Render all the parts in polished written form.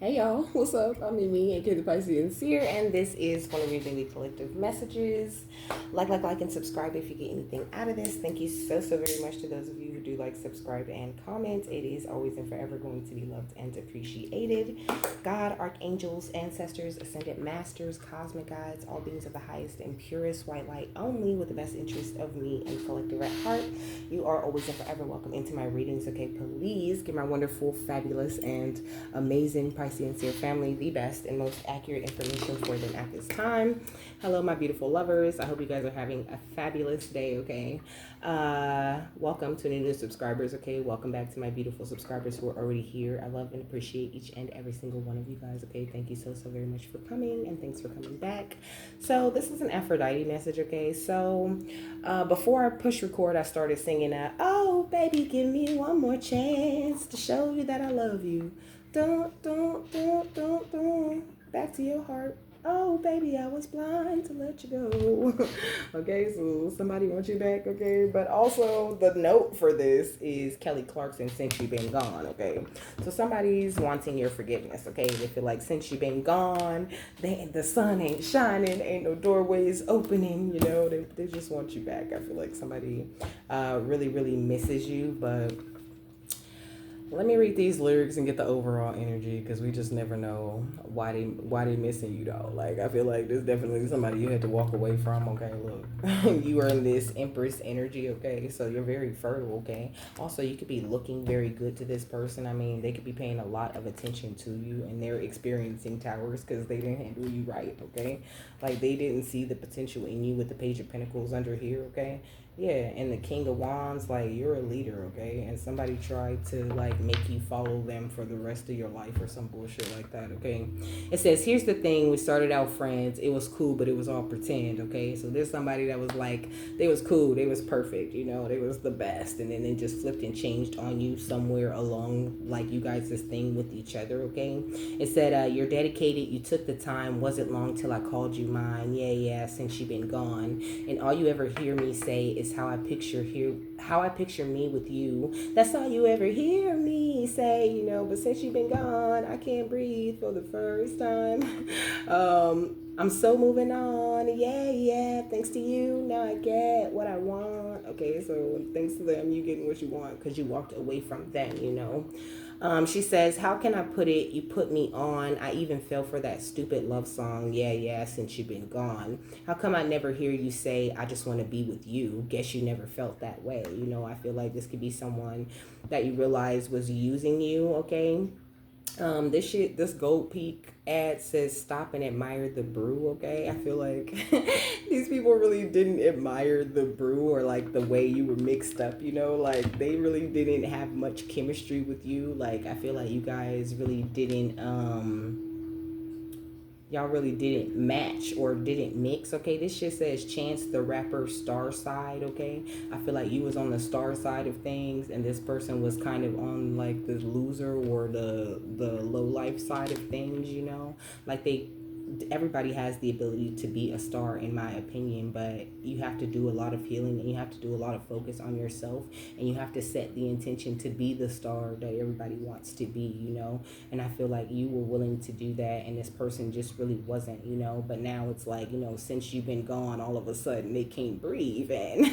Hey y'all, what's up? I'm Mimi, aka the Piscean Seer, and this is one of your daily collective messages. Like, and subscribe if you get anything out of this. Thank you so very much to those of you who do like, subscribe, and comment. It is always and forever going to be loved and appreciated. God, archangels, ancestors, ascended masters, cosmic guides, all beings of the highest and purest white light only with the best interest of me and collective at heart. You are always and forever welcome into my readings, okay? Please give my wonderful, fabulous, and amazing Piscean Seer family the best and most accurate information for them at this time. Hello, my beautiful lovers. I hope you guys are having a fabulous day, okay? Welcome to any new subscribers, okay? Welcome back to my beautiful subscribers who are already here. I love and appreciate each and every single one of you guys, okay? Thank you so very much for coming, and thanks for coming back. So this is an Aphrodite message, okay? So before I push record, I started singing, oh, baby, give me one more chance to show you that I love you. Don't. Back to your heart. Oh, baby, I was blind to let you go. Okay, so somebody wants you back, okay? But also, the note for this is Kelly Clarkson, Since You've Been Gone, okay? So somebody's wanting your forgiveness, okay? They feel like since you've been gone, the sun ain't shining, ain't no doorways opening, you know? They just want you back. I feel like somebody really misses you, but let me read these lyrics and get the overall energy, because we just never know why they missing you though. Like, I feel like there's definitely somebody you had to walk away from. Okay, look, you are in this Empress energy. Okay, so you're very fertile. Okay, also you could be looking very good to this person. I mean, they could be paying a lot of attention to you, and they're experiencing towers because they didn't handle you right. Okay, like they didn't see the potential in you with the Page of Pentacles under here. Okay. Yeah, and the King of Wands, like, you're a leader, okay? And somebody tried to, like, make you follow them for the rest of your life or some bullshit like that, okay? It says, here's the thing. We started out friends. It was cool, but it was all pretend, okay? So there's somebody that was like, they was cool. They was perfect, you know? They was the best. And then they just flipped and changed on you somewhere along, like, you guys' this thing with each other, okay? It said, you're dedicated. You took the time. Wasn't long till I called you mine. Yeah, since you've been gone. And all you ever hear me say is how I picture me with you. That's all you ever hear me say, you know. But since you've been gone, I can't breathe for the first time. I'm so moving on. Yeah. Thanks to you, now I get what I want. Okay, so thanks to them, you getting what you want because you walked away from them, you know. She says, how can I put it? You put me on. I even fell for that stupid love song. Yeah, since you've been gone. How come I never hear you say, I just want to be with you? Guess you never felt that way. You know, I feel like this could be someone that you realize was using you, okay? This Gold Peak ad says stop and admire the brew, okay? I feel like these people really didn't admire the brew or like the way you were mixed up, you know? Like they really didn't have much chemistry with you. Like I feel like you guys really didn't y'all really didn't match or didn't mix, okay? This shit says Chance the Rapper star side, okay? I feel like you was on the star side of things and this person was kind of on like the loser or the low life side of things, you know? Like everybody has the ability to be a star in my opinion, but you have to do a lot of healing and you have to do a lot of focus on yourself and you have to set the intention to be the star that everybody wants to be, you know. And I feel like you were willing to do that and this person just really wasn't, you know. But now it's like, you know, since you've been gone, all of a sudden they can't breathe and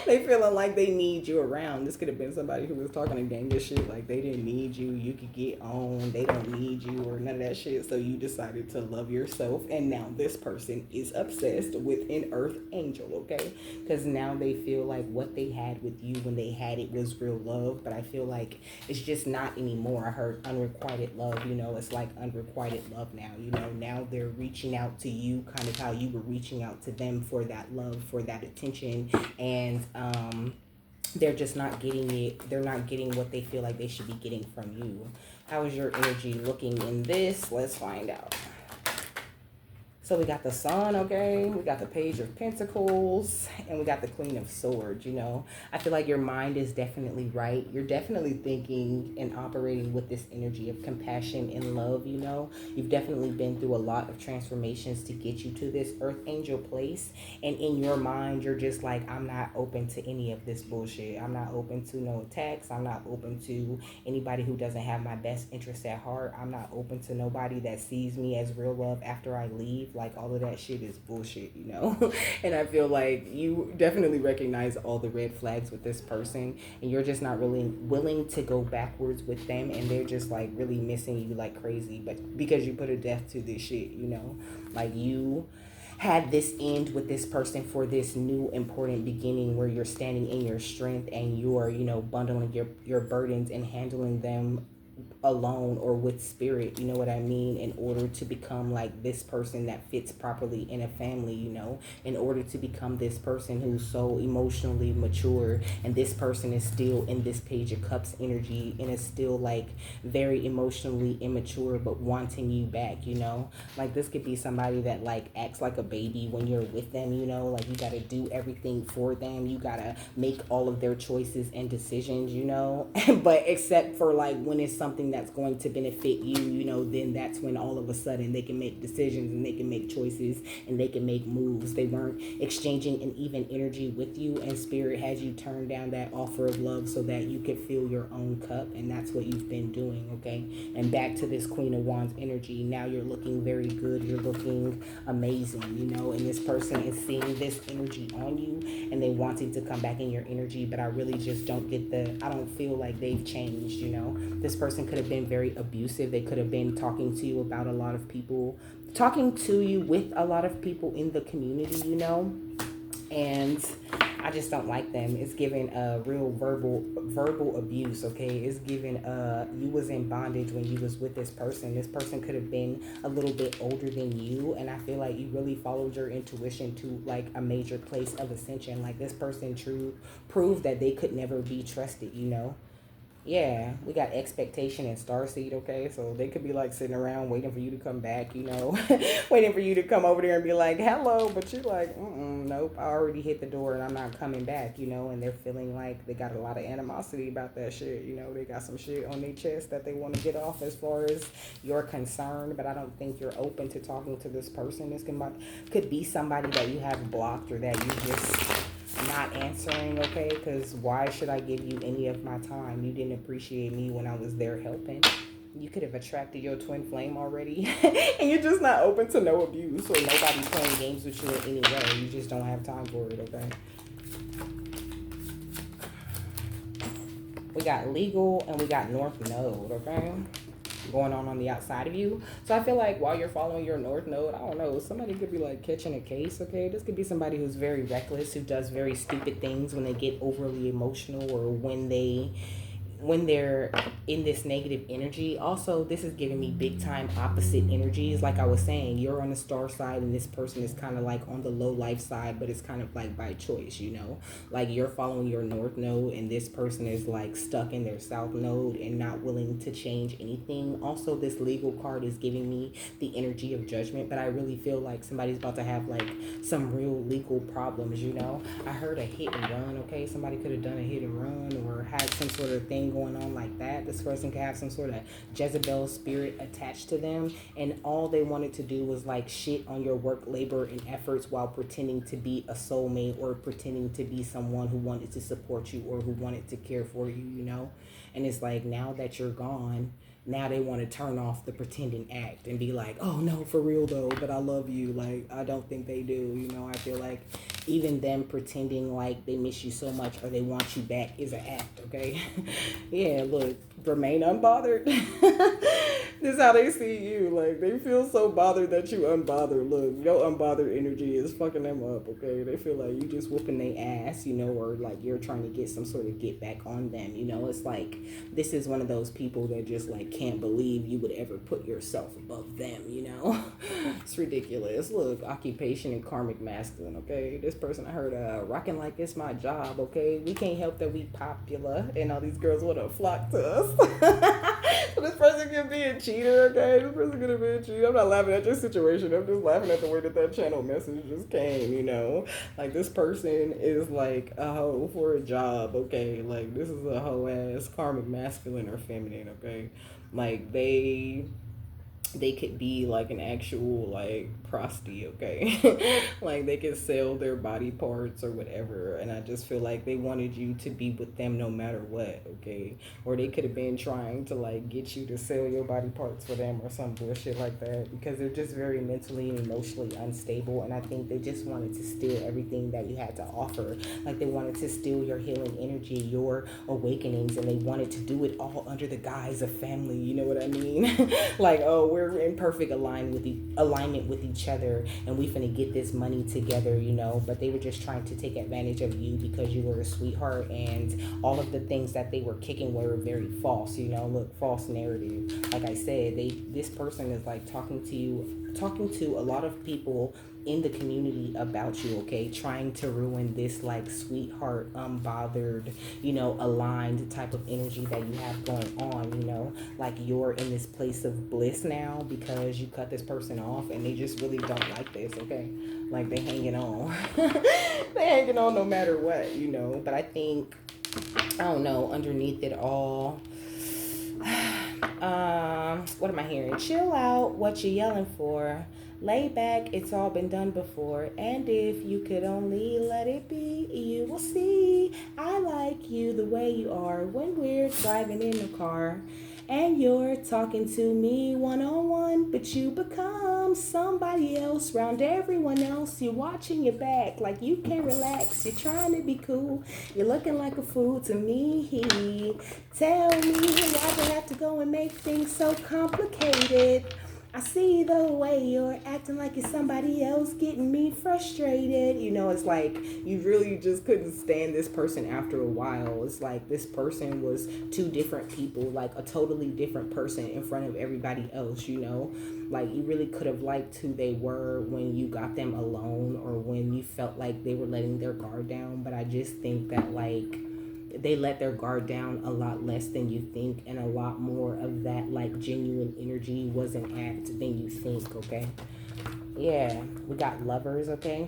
they feeling like they need you around. This could have been somebody who was talking to gang this shit like they didn't need you, you could get on, they don't need you or none of that shit. So you decided to love yourself, and now this person is obsessed with an earth angel, okay? Because now they feel like what they had with you when they had it was real love, but I feel like it's just not anymore. I heard unrequited love, you know. It's like unrequited love now, you know. Now they're reaching out to you kind of how you were reaching out to them for that love, for that attention, and they're just not getting it. They're not getting what they feel like they should be getting from you. How is your energy looking in this? Let's find out. So we got the Sun, okay? We got the Page of Pentacles, and we got the Queen of Swords, you know? I feel like your mind is definitely right. You're definitely thinking and operating with this energy of compassion and love, you know? You've definitely been through a lot of transformations to get you to this Earth Angel place. And in your mind, you're just like, I'm not open to any of this bullshit. I'm not open to no attacks. I'm not open to anybody who doesn't have my best interests at heart. I'm not open to nobody that sees me as real love after I leave. Like, all of that shit is bullshit, you know? And I feel like you definitely recognize all the red flags with this person, and you're just not really willing to go backwards with them, and they're just like really missing you like crazy, but because you put a death to this shit, you know? Like, you had this end with this person for this new important beginning where you're standing in your strength and you're, you know, bundling your burdens and handling them alone or with spirit, you know what I mean, in order to become like this person that fits properly in a family, you know, in order to become this person who's so emotionally mature. And this person is still in this Page of Cups energy and is still like very emotionally immature but wanting you back, you know? Like, this could be somebody that like acts like a baby when you're with them, you know? Like, you gotta do everything for them, you gotta make all of their choices and decisions, you know? But except for like when it's something that's going to benefit you, you know, then that's when all of a sudden they can make decisions and they can make choices and they can make moves. They weren't exchanging an even energy with you, and spirit has you turn down that offer of love so that you could fill your own cup, and that's what you've been doing, okay? And back to this Queen of Wands energy, now you're looking very good, you're looking amazing, you know, and this person is seeing this energy on you and they wanting to come back in your energy, but I really just don't get I don't feel like they've changed, you know? This person could have been very abusive. They could have been talking to you about a lot of people, talking to you with a lot of people in the community, you know? And I just don't like them. It's giving a real verbal abuse, okay? It's giving you was in bondage when you was with this person. This person could have been a little bit older than you, and I feel like you really followed your intuition to like a major place of ascension. Like, this person proved that they could never be trusted, you know? Yeah, we got expectation and starseed, okay? So they could be like sitting around waiting for you to come back, you know, waiting for you to come over there and be like, hello, but you're like, nope, I already hit the door and I'm not coming back, you know, and they're feeling like they got a lot of animosity about that shit, you know, they got some shit on their chest that they want to get off as far as you're concerned, but I don't think you're open to talking to this person. This could be somebody that you have blocked or that you just not answering, okay? Because why should I give you any of my time? You didn't appreciate me when I was there helping. You could have attracted your twin flame already. And you're just not open to no abuse or nobody playing games with you in any way. You just don't have time for it, okay? We got legal and we got North Node, okay? Going on the outside of you. So I feel like while you're following your North Node, I don't know, somebody could be like catching a case, okay? This could be somebody who's very reckless, who does very stupid things when they get overly emotional or when they're in this negative energy. Also, this is giving me big time opposite energies. Like I was saying, you're on the star side and this person is kind of like on the low life side, but it's kind of like by choice, you know? Like, you're following your North Node and this person is like stuck in their South Node and not willing to change anything. Also, this legal card is giving me the energy of Judgment, but I really feel like somebody's about to have like some real legal problems, you know? I heard a hit and run, okay? Somebody could have done a hit and run or had some sort of thing going on like that. This person could have some sort of Jezebel spirit attached to them, and all they wanted to do was like shit on your work, labor, and efforts while pretending to be a soulmate or pretending to be someone who wanted to support you or who wanted to care for you, you know? And it's like, now that you're gone, now they want to turn off the pretending act and be like, oh no, for real though, but I love you. Like, I don't think they do, you know? I feel like even them pretending like they miss you so much or they want you back is an act, okay? Yeah, look, remain unbothered. This is how they see you. Like, they feel so bothered that you unbothered. Look, your unbothered energy is fucking them up, okay? They feel like you just whooping their ass, you know, or like you're trying to get some sort of get back on them, you know? It's like, this is one of those people that just like can't believe you would ever put yourself above them, you know? It's ridiculous. Look, occupation and karmic masculine, okay? This this person. I heard rocking like it's my job, okay? We can't help that we popular and all these girls want to flock to us. So this person can be a cheater, okay? This person gonna be a cheater. I'm not laughing at your situation. I'm just laughing at the way that channel message just came, you know? Like this person is like a hoe for a job, okay? Like this is a hoe ass karmic masculine or feminine, okay? Like they could be like an actual like prosty, okay? Like they could sell their body parts or whatever, and I just feel like they wanted you to be with them no matter what, okay? Or they could have been trying to like get you to sell your body parts for them or some bullshit like that, because they're just very mentally and emotionally unstable, and I think they just wanted to steal everything that you had to offer. Like they wanted to steal your healing energy, your awakenings, and they wanted to do it all under the guise of family, you know what I mean? Like, oh, we're in perfect alignment with each other, and we finna get this money together, you know. But they were just trying to take advantage of you because you were a sweetheart, and all of the things that they were kicking were very false, you know. Look, false narrative. Like I said, this person is like talking to a lot of people in the community about you, okay? Trying to ruin this like sweetheart, unbothered, you know, aligned type of energy that you have going on, you know? Like you're in this place of bliss now because you cut this person off, and they just really don't like this, okay? Like they hanging on. They hanging on no matter what, you know? But I think, I don't know, underneath it all, what am I hearing? Chill out, what you yelling for? Lay back, it's all been done before. And if you could only let it be, you will see I like you the way you are when we're driving in the car. And you're talking to me one-on-one, but you become somebody else round everyone else. You're watching your back like you can't relax. You're trying to be cool. You're looking like a fool to me. Tell me why they have to go and make things so complicated. I see the way you're acting like it's somebody else, getting me frustrated. You know, it's like you really just couldn't stand this person after a while. It's like this person was two different people, like a totally different person in front of everybody else, you know? Like you really could have liked who they were when you got them alone, or when you felt like they were letting their guard down. But I just think that like they let their guard down a lot less than you think, and a lot more of that like genuine energy wasn't apt than you think, okay? Yeah, we got lovers, okay?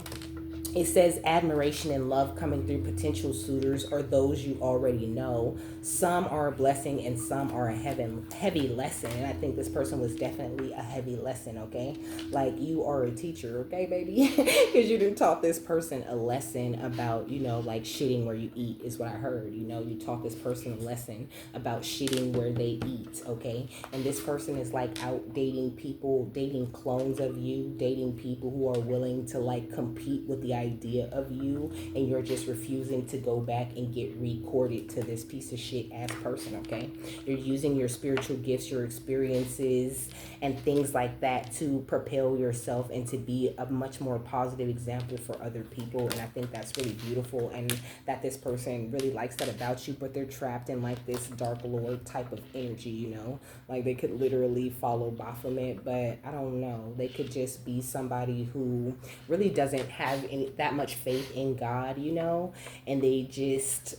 It says admiration and love coming through potential suitors or those you already know. Some are a blessing and some are a heavy lesson. And I think this person was definitely a heavy lesson, okay? Like you are a teacher, okay, baby? Because you done taught this person a lesson about, you know, like shitting where you eat is what I heard. You know, you taught this person a lesson about shitting where they eat, okay? And this person is like out dating people, dating clones of you, dating people who are willing to like compete with the idea of you, and you're just refusing to go back and get recorded to this piece of shit ass person, okay? You're using your spiritual gifts, your experiences, and things like that to propel yourself and to be a much more positive example for other people. And I think that's really beautiful, and that this person really likes that about you, but they're trapped in like this dark lord type of energy, you know? Like they could literally follow Baphomet, but I don't know. They could just be somebody who really doesn't have that much faith in God, you know? And they just,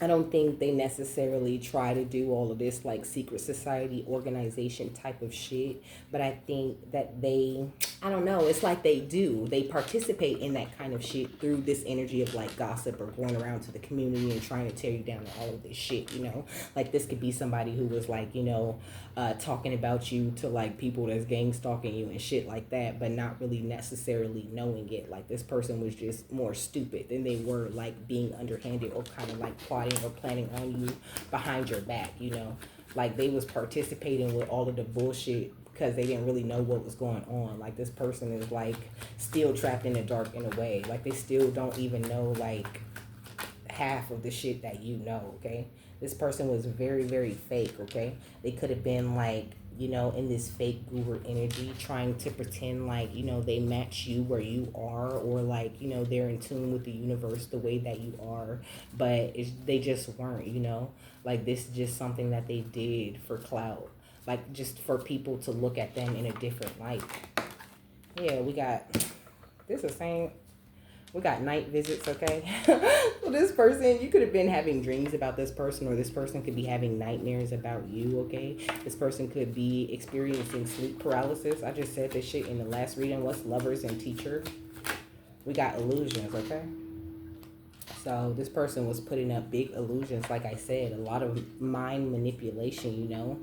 I don't think they necessarily try to do all of this like secret society organization type of shit, but I think that they, I don't know, it's like they participate in that kind of shit through this energy of like gossip or going around to the community and trying to tear you down and all of this shit, you know? Like this could be somebody who was like, you know, talking about you to like people that's gang stalking you and shit like that, but not really necessarily knowing it. Like this person was just more stupid than they were like being underhanded or kind of like plotting or planning on you behind your back, you know? Like they was participating with all of the bullshit because they didn't really know what was going on. Like this person is like still trapped in the dark in a way. Like they still don't even know like half of the shit that you know, okay? This person was very, very fake, okay? They could have been like, you know, in this fake guru energy, trying to pretend like, you know, they match you where you are, or like, you know, they're in tune with the universe the way that you are, but they just weren't, you know? Like this is just something that they did for clout, like just for people to look at them in a different light. Yeah, we got, this is saying, We got night visits, okay? Well, this person, you could have been having dreams about this person, or this person could be having nightmares about you, okay? This person could be experiencing sleep paralysis. I just said this shit in the last reading. What's lovers and teacher? We got illusions, okay? So this person was putting up big illusions, like I said, a lot of mind manipulation, you know.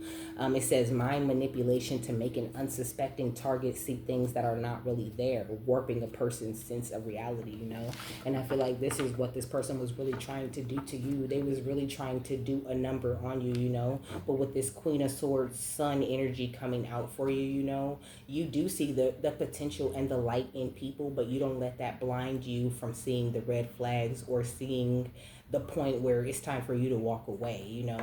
It says mind manipulation to make an unsuspecting target see things that are not really there, warping a person's sense of reality, you know. And I feel like this is what this person was really trying to do to you. They was really trying to do a number on you, you know. But with this Queen of Swords sun energy coming out for you, you know, you do see the potential and the light in people, but you don't let that blind you from seeing the red flags or seeing the point where it's time for you to walk away, you know.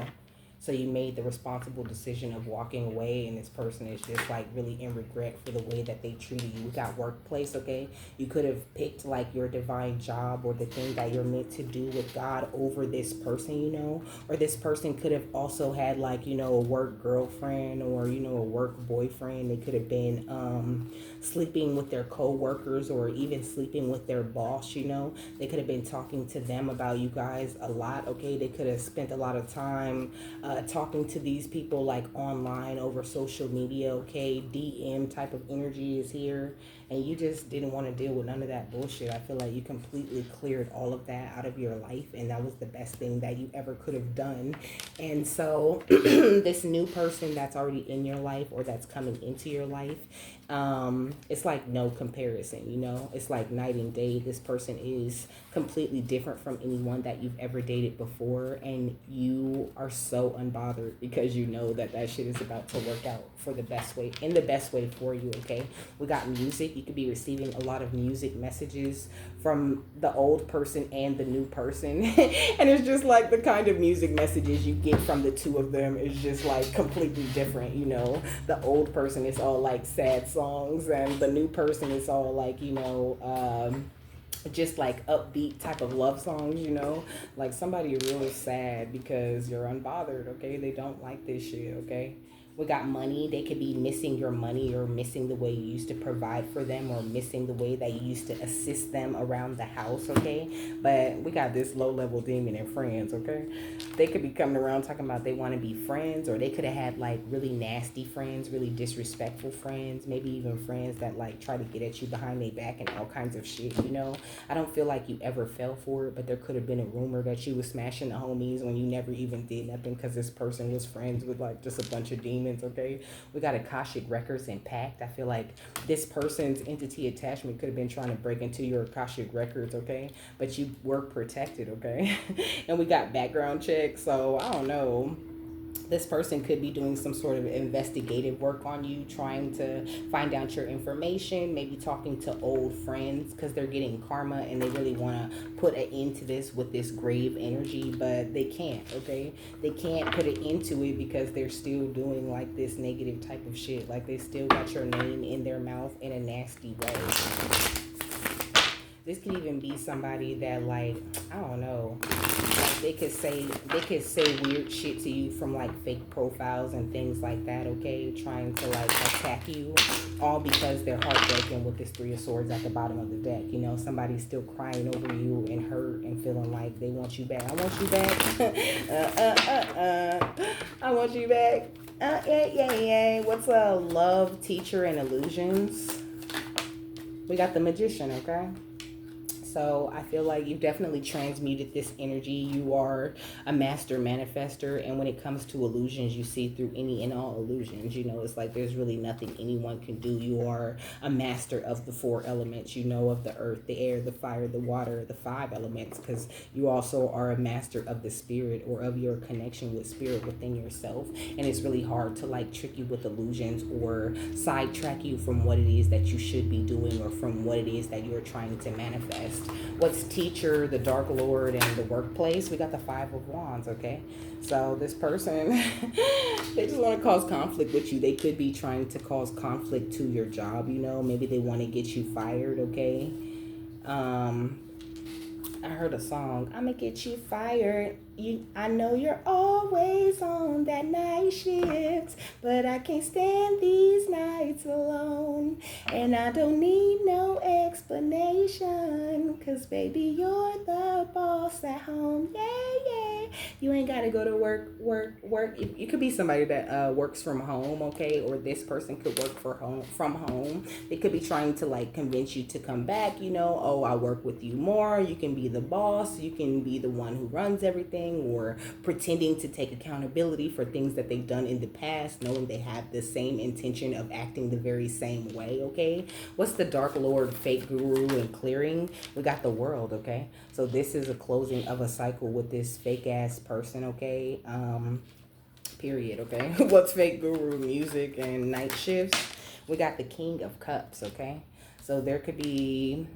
So you made the responsible decision of walking away, and this person is just like really in regret for the way that they treated you. We got workplace, okay? You could have picked like your divine job or the thing that you're meant to do with God over this person, you know? Or this person could have also had like, you know, a work girlfriend or, you know, a work boyfriend. They could have been sleeping with their co-workers or even sleeping with their boss, you know? They could have been talking to them about you guys a lot, okay? They could have spent a lot of time talking to these people like online over social media, okay? DM type of energy is here, and you just didn't want to deal with none of that bullshit. I feel like you completely cleared all of that out of your life, and that was the best thing that you ever could have done. And so this new person that's already in your life or that's coming into your life, it's like no comparison, you know. It's like night and day. This person is completely different from anyone that you've ever dated before, and you are so unbothered because you know that that shit is about to work out for the best way, in the best way for you, okay? We got music. You could be receiving a lot of music messages from the old person and the new person. And it's just like the kind of music messages you get from the two of them is just like completely different, you know. The old person is all like sad songs, and the new person is all like, you know, just like upbeat type of love songs, you know. Like somebody real sad because you're unbothered, okay? They don't like this shit, okay? We got money. They could be missing your money, or missing the way you used to provide for them, or missing the way that you used to assist them around the house, okay? But we got this low-level demon and friends, okay? They could be coming around talking about they want to be friends, or they could have had like really nasty friends, really disrespectful friends, maybe even friends that like try to get at you behind their back and all kinds of shit, you know? I don't feel like you ever fell for it, but there could have been a rumor that you was smashing the homies when you never even did nothing because this person was friends with like just a bunch of demons. Okay, we got Akashic Records and Pact. I feel like this person's entity attachment could have been trying to break into your Akashic Records, okay, but you were protected, okay. And we got background checks, so I don't know. This person could be doing some sort of investigative work on you, trying to find out your information, maybe talking to old friends because they're getting karma and they really want to put an end to this with this grave energy, but they can't, okay? They can't put an end to it because they're still doing like this negative type of shit. Like they still got your name in their mouth in a nasty way. This could even be somebody that like, I don't know, like they could say weird shit to you from like fake profiles and things like that, okay? Trying to like attack you, all because they're heartbroken with this Three of Swords at the bottom of the deck. You know, somebody's still crying over you and hurt and feeling like they want you back. I want you back. I want you back. Yeah. What's a love, teacher, and illusions? We got the Magician, okay? So I feel like you've definitely transmuted this energy. You are a master manifester, and when it comes to illusions, you see through any and all illusions. You know, it's like there's really nothing anyone can do. You are a master of the four elements, you know, of the earth, the air, the fire, the water, the five elements, because you also are a master of the spirit, or of your connection with spirit within yourself. And it's really hard to like trick you with illusions or sidetrack you from what it is that you should be doing, or from what it is that you're trying to manifest. What's teacher, the Dark Lord, and the workplace? We got the Five of Wands, okay? So this person, they just want to cause conflict with you. They could be trying to cause conflict to your job, you know? Maybe they want to get you fired, okay? I heard a song, I'ma get you fired. I know you're always on that night shift, but I can't stand these nights nights alone. And I don't need no explanation, cause baby, you're the boss at home. Yeah, yeah. You ain't gotta go to work. You could be somebody that works from home, okay? Or this person could work from home. They could be trying to like convince you to come back, you know. Oh, I'll work with you more. You can be the boss. You can be the one who runs everything, or pretending to take accountability for things that they've done in the past, knowing they have the same intention of acting the very same way, okay? What's the Dark Lord, fake guru, and clearing? We got the World, okay? So this is a closing of a cycle with this fake ass person, okay? Period, okay? What's fake guru? Music and night shifts. We got the King of Cups, okay? So there could be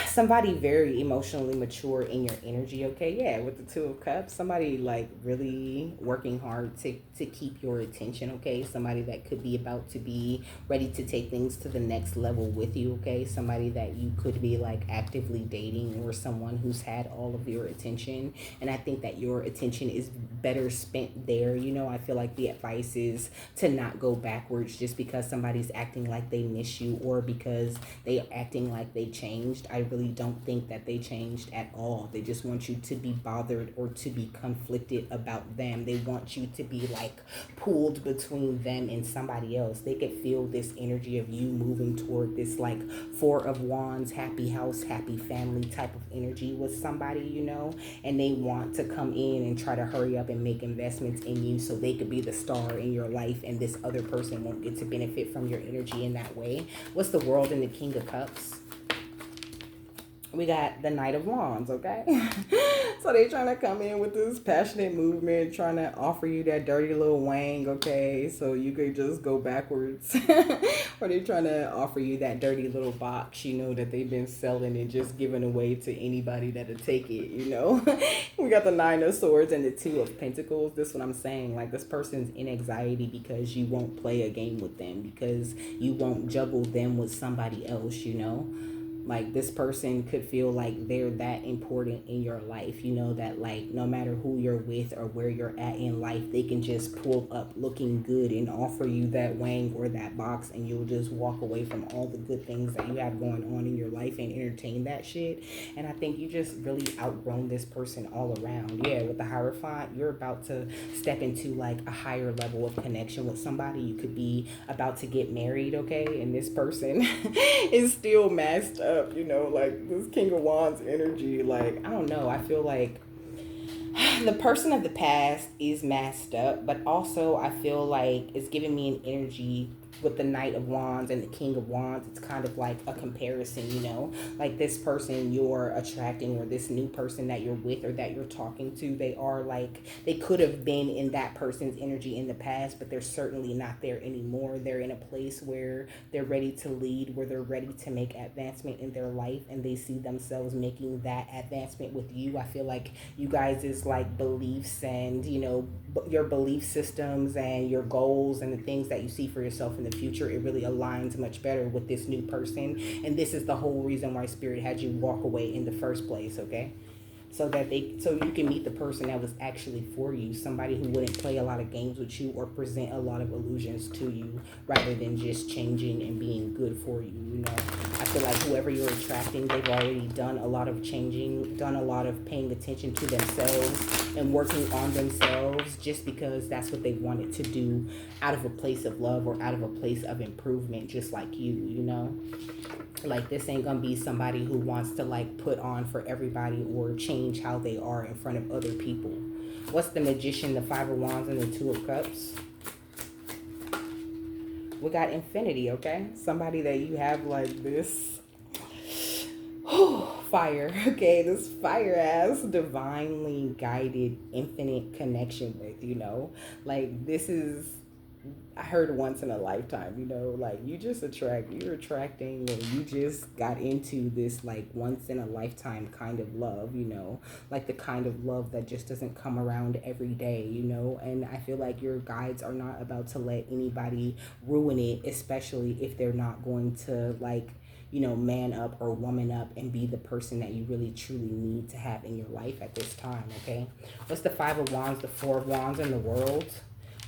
somebody very emotionally mature in your energy, okay? Yeah, with the Two of Cups, somebody like really working hard to keep your attention, okay? Somebody that could be about to be ready to take things to the next level with you, okay? Somebody that you could be like actively dating, or someone who's had all of your attention. And I think that your attention is better spent there, you know? I feel like the advice is to not go backwards just because somebody's acting like they miss you, or because they are acting like they changed. I really don't think that they changed at all. They just want you to be bothered or to be conflicted about them. They want you to be like pulled between them and somebody else. They could feel this energy of you moving toward this like Four of Wands, happy house, happy family type of energy with somebody, you know, and they want to come in and try to hurry up and make investments in you so they could be the star in your life, and this other person won't get to benefit from your energy in that way. What's the World and the King of Cups? We got the Knight of Wands, okay? So they trying to come in with this passionate movement, trying to offer you that dirty little wang, okay? So you could just go backwards. Or they trying to offer you that dirty little box, you know, that they've been selling and just giving away to anybody that'll take it, you know? We got the Nine of Swords and the Two of Pentacles. This is what I'm saying. Like, this person's in anxiety because you won't play a game with them, because you won't juggle them with somebody else, you know? Like, this person could feel like they're that important in your life, you know, that like no matter who you're with or where you're at in life, they can just pull up looking good and offer you that wang or that box, and you'll just walk away from all the good things that you have going on in your life and entertain that shit. And I think you just really outgrown this person all around. Yeah, with the Hierophant, you're about to step into like a higher level of connection with somebody. You could be about to get married, okay? And this person is still masked up. You know, like this King of Wands energy, like, I don't know, I feel like the person of the past is masked up, but also I feel like it's giving me an energy with the Knight of Wands and the King of Wands. It's kind of like a comparison, you know, like this person you're attracting, or this new person that you're with or that you're talking to, they are like, they could have been in that person's energy in the past, but they're certainly not there anymore. They're in a place where they're ready to lead, where they're ready to make advancement in their life, and they see themselves making that advancement with you. I feel like you guys is like beliefs and, you know, your belief systems and your goals and the things that you see for yourself in the future, it really aligns much better with this new person. And this is the whole reason why Spirit had you walk away in the first place, okay? So you can meet the person that was actually for you, somebody who wouldn't play a lot of games with you or present a lot of illusions to you, rather than just changing and being good for you, you know. I feel like whoever you're attracting, they've already done a lot of changing, done a lot of paying attention to themselves and working on themselves, just because that's what they wanted to do, out of a place of love or out of a place of improvement, just like you know. Like, this ain't gonna be somebody who wants to like put on for everybody or change how they are in front of other people. What's the Magician, the Five of Wands, and the Two of Cups? We got Infinity, okay? Somebody that you have like this fire, okay? This fire ass, divinely guided, infinite connection with, you know? Like, this is, I heard once in a lifetime, you know, like you're attracting, or you just got into this like once in a lifetime kind of love, you know, like the kind of love that just doesn't come around every day, you know. And I feel like your guides are not about to let anybody ruin it, especially if they're not going to like, you know, man up or woman up and be the person that you really truly need to have in your life at this time, okay? What's the Five of Wands, the Four of Wands, and the World?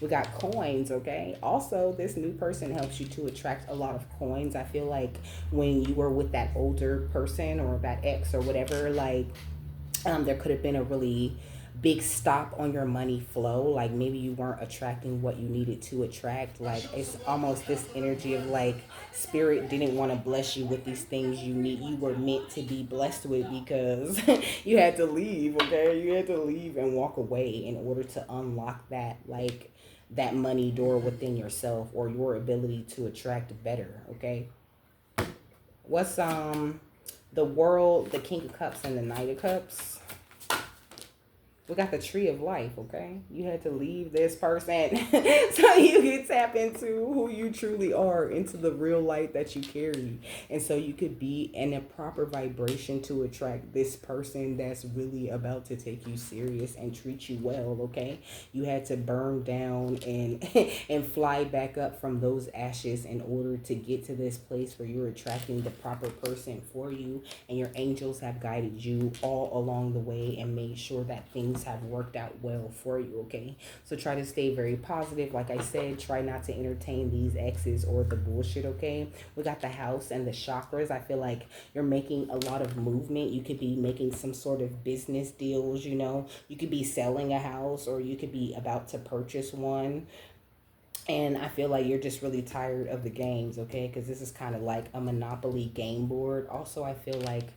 We got coins, okay? Also, this new person helps you to attract a lot of coins. I feel like when you were with that older person or that ex or whatever, like there could have been a really big stop on your money flow. Like maybe you weren't attracting what you needed to attract. Like it's almost this energy of like spirit didn't want to bless you with these things you were meant to be blessed with, because you had to leave, okay? You had to leave and walk away in order to unlock that, like that money door within yourself, or your ability to attract better, okay? What's the world, the King of Cups and the Knight of Cups? We got the tree of life, okay? You had to leave this person so you could tap into who you truly are, into the real light that you carry. And so you could be in a proper vibration to attract this person that's really about to take you serious and treat you well, okay? You had to burn down and and fly back up from those ashes in order to get to this place where you're attracting the proper person for you, and your angels have guided you all along the way and made sure that things have worked out well for you, okay? So try to stay very positive. Like I said, try not to entertain these exes or the bullshit, okay? We got the house and the chakras. I feel like you're making a lot of movement. You could be making some sort of business deals, you know? You could be selling a house, or you could be about to purchase one. And I feel like you're just really tired of the games, okay? Because this is kind of like a Monopoly game board. Also, I feel like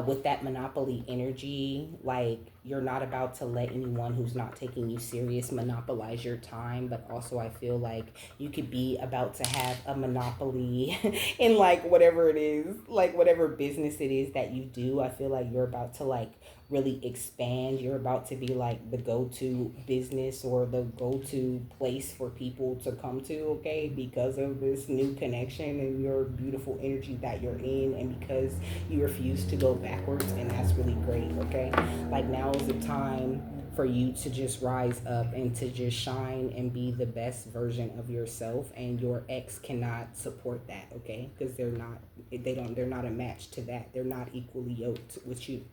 with that Monopoly energy, like you're not about to let anyone who's not taking you serious monopolize your time. But also, I feel like you could be about to have a monopoly in like whatever it is, like whatever business it is that you do. I feel like you're about to like really expand. You're about to be like the go-to business or the go-to place for people to come to, okay? Because of this new connection and your beautiful energy that you're in, and because you refuse to go backwards, and that's really great, okay? Like now is the time for you to just rise up and to just shine and be the best version of yourself, and your ex cannot support that, okay? Because they're not a match to that. They're not equally yoked with you.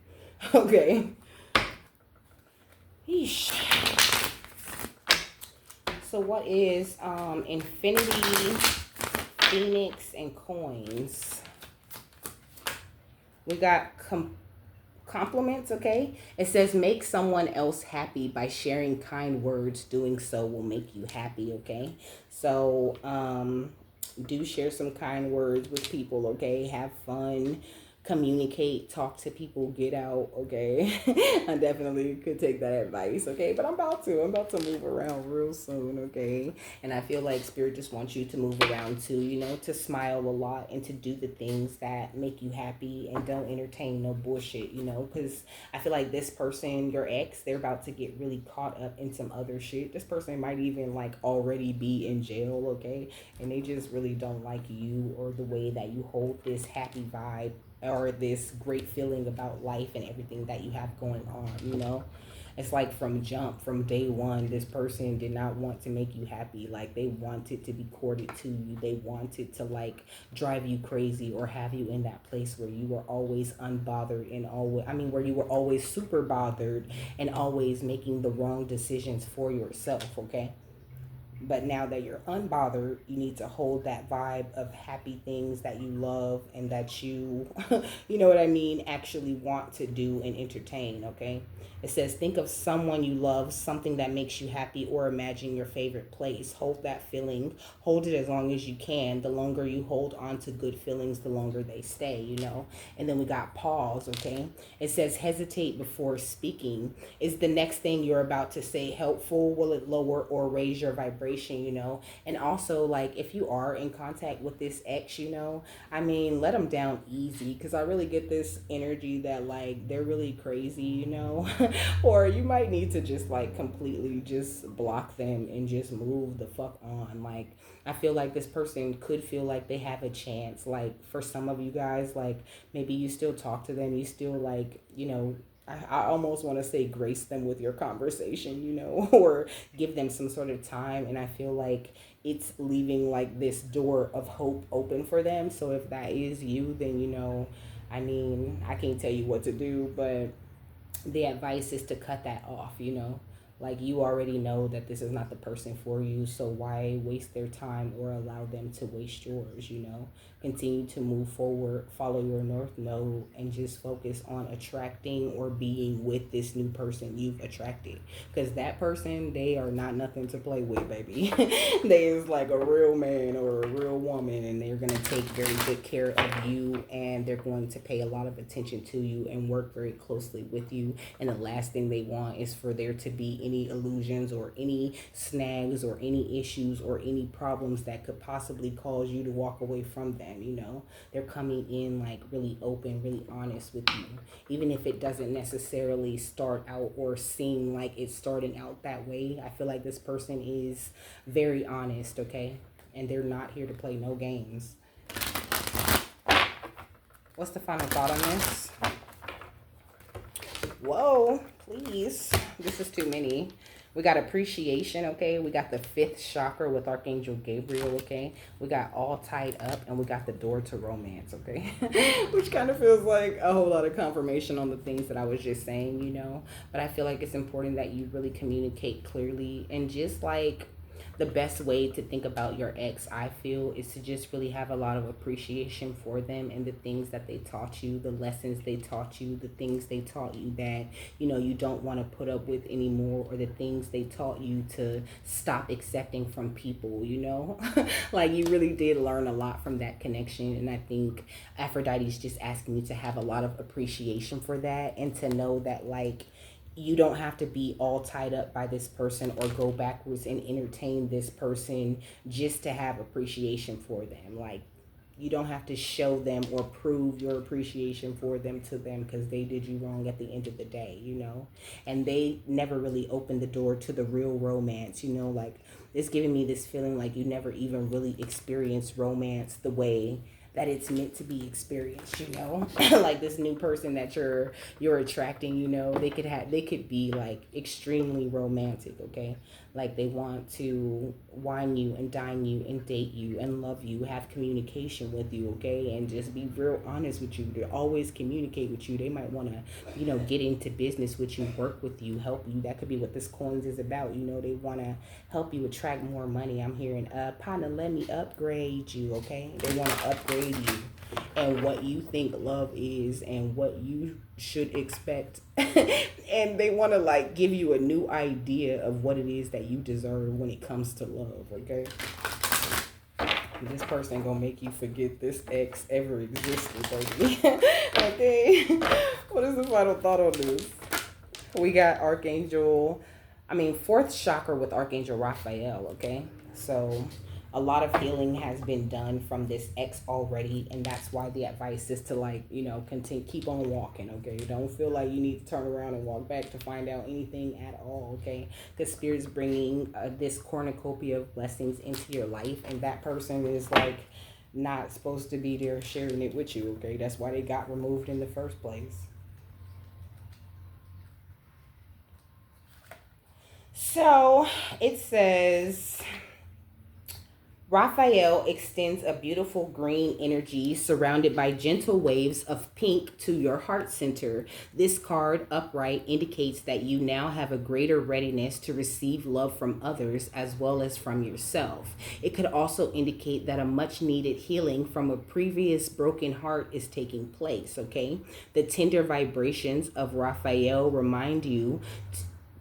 Okay. Yeesh. So what is infinity, phoenix, and coins? We got compliments, okay? It says make someone else happy by sharing kind words. Doing so will make you happy, okay? So do share some kind words with people, okay? Have fun, communicate, talk to people, get out, okay? I definitely could take that advice, okay? But I'm about to move around real soon, okay? And I feel like spirit just wants you to move around too, you know, to smile a lot and to do the things that make you happy, and don't entertain no bullshit, you know? Because I feel like this person, your ex, they're about to get really caught up in some other shit. This person might even like already be in jail, okay? And they just really don't like you or the way that you hold this happy vibe or this great feeling about life and everything that you have going on, you know? It's like from day one, this person did not want to make you happy. Like they wanted to be courted to you. They wanted to like drive you crazy or have you in that place where you were always unbothered and always, I mean, where you were always super bothered and always making the wrong decisions for yourself, okay? But now that you're unbothered, you need to hold that vibe of happy things that you love and that you, you know what I mean, actually want to do and entertain, okay? It says, think of someone you love, something that makes you happy, or imagine your favorite place. Hold that feeling. Hold it as long as you can. The longer you hold on to good feelings, the longer they stay, you know? And then we got pause, okay? It says, hesitate before speaking. Is the next thing you're about to say helpful? Will it lower or raise your vibration, you know? And also, like, if you are in contact with this ex, you know, I mean, let them down easy, because I really get this energy that, like, they're really crazy, you know? Or you might need to just, like, completely just block them and just move the fuck on. Like, I feel like this person could feel like they have a chance. Like, for some of you guys, like, maybe you still talk to them, you still, like, you know, I almost want to say grace them with your conversation, you know, or give them some sort of time. And I feel like it's leaving like this door of hope open for them. So if that is you, then, you know, I mean, I can't tell you what to do, but the advice is to cut that off, you know, Like, you already know that this is not the person for you, so why waste their time or allow them to waste yours, you know? Continue to move forward, follow your north node, and just focus on attracting or being with this new person you've attracted. Because that person, they are not nothing to play with, baby. They is like a real man or a real woman, and they're going to take very good care of you, and they're going to pay a lot of attention to you and work very closely with you. And the last thing they want is for there to be any illusions or any snags or any issues or any problems that could possibly cause you to walk away from them. You know, they're coming in like really open, really honest with you, even if it doesn't necessarily start out or seem like it's starting out that way. I feel like this person is very honest, okay, and they're not here to play no games. What's the final thought on this? Whoa, please. This is too many. We got appreciation, okay? We got the 5th chakra with Archangel Gabriel, okay? We got all tied up, and we got the door to romance, okay? Which kind of feels like a whole lot of confirmation on the things that I was just saying, you know? But I feel like it's important that you really communicate clearly, and just like the best way to think about your ex, I feel, is to just really have a lot of appreciation for them and the things that they taught you, the lessons they taught you, the things they taught you that, you know, you don't want to put up with anymore, or the things they taught you to stop accepting from people, you know? Like, you really did learn a lot from that connection, and I think Aphrodite's just asking you to have a lot of appreciation for that, and to know that, like, you don't have to be all tied up by this person or go backwards and entertain this person just to have appreciation for them. Like, you don't have to show them or prove your appreciation for them to them, because they did you wrong at the end of the day, you know? And they never really opened the door to the real romance, you know? Like, it's giving me this feeling like you never even really experienced romance the way that it's meant to be experienced, you know? Like, this new person that you're attracting, you know, they could be like extremely romantic, okay? Like, they want to wine you and dine you and date you and love you, have communication with you, okay? And just be real honest with you. They always communicate with you. They might want to, you know, get into business with you, work with you, help you. That could be what this coins is about, you know? They want to help you attract more money. I'm hearing, partner, let me upgrade you, okay? They want to upgrade you and what you think love is and what you should expect. And they want to like give you a new idea of what it is that you deserve when it comes to love, okay? This person gonna make you forget this ex ever existed, baby. Okay? What is the final thought on this? We got fourth chakra with Archangel Raphael, okay? So a lot of healing has been done from this ex already, and that's why the advice is to, like, you know, continue, keep on walking, okay? Don't feel like you need to turn around and walk back to find out anything at all, okay? Because Spirit's bringing this cornucopia of blessings into your life, and that person is, like, not supposed to be there sharing it with you, okay? That's why they got removed in the first place. So it says, Raphael extends a beautiful green energy surrounded by gentle waves of pink to your heart center. This card, upright, indicates that you now have a greater readiness to receive love from others as well as from yourself. It could also indicate that a much needed healing from a previous broken heart is taking place, okay? The tender vibrations of Raphael remind you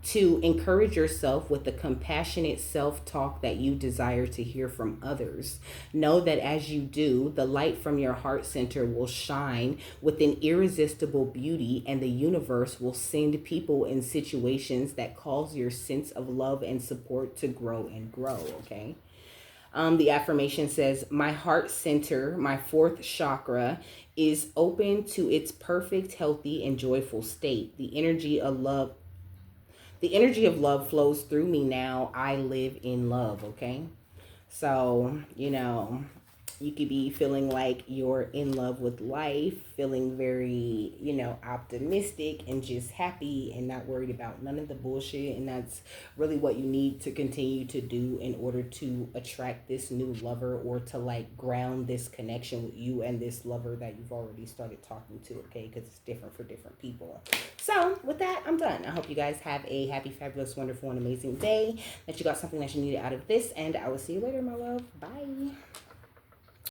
to encourage yourself with the compassionate self-talk that you desire to hear from others. Know that as you do, the light from your heart center will shine with an irresistible beauty, and the universe will send people in situations that cause your sense of love and support to grow and grow, okay? The affirmation says, my heart center, my 4th chakra, is open to its perfect, healthy, and joyful state. The energy of love flows through me now. I live in love, okay? So, you know, You could be feeling like you're in love with life, feeling very, optimistic and just happy and not worried about none of the bullshit. And that's really what you need to continue to do in order to attract this new lover, or to like ground this connection with you and this lover that you've already started talking to, okay? Because it's different for different people. So, with that, I'm done. I hope you guys have a happy, fabulous, wonderful, and amazing day, that you got something that you needed out of this, and I will see you later, my love. Bye.